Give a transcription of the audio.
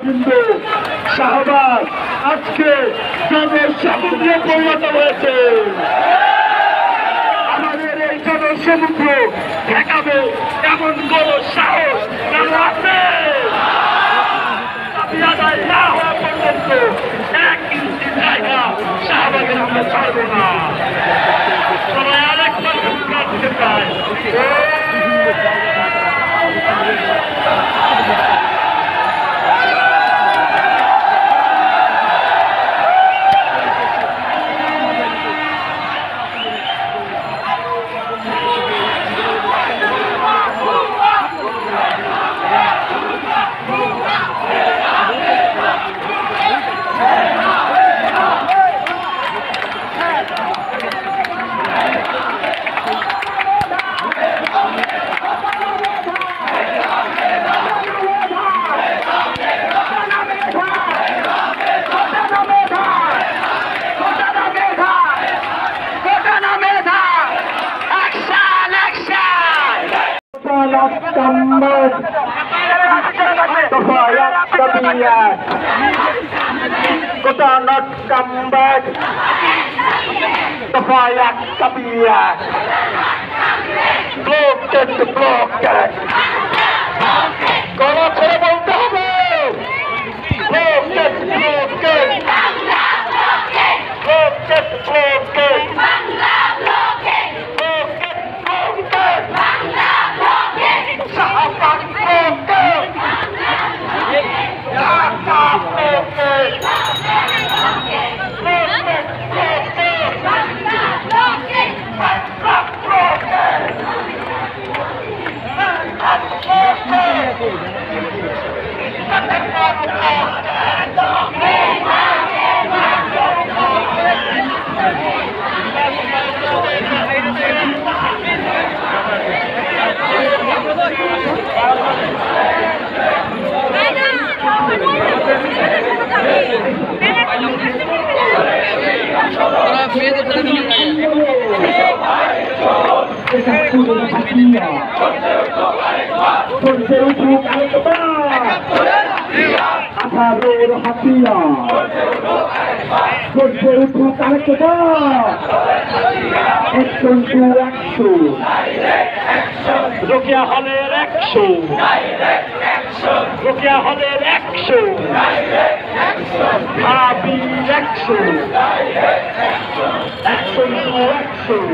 কিন্তু শাহবাগ আজকে জনসমুদ্রে পরিণত হয়েছে। আমাদের এই জনসমুদ্র ঠেকাবে এমন কোন সাহস আছে? দাবি আদায় না হওয়া পর্যন্ত 1 ইঞ্চি জায়গা শাহবাগের আমরা ছাড়বো না। সবাই আরেকবার ভূমিকা দিতে চায়। Kota not come back. The fire kabia. Blocked. Kono chhore bolte hobe. Blocked. Rokia Holler action! Rokia Holler action! Happy action! Action to action!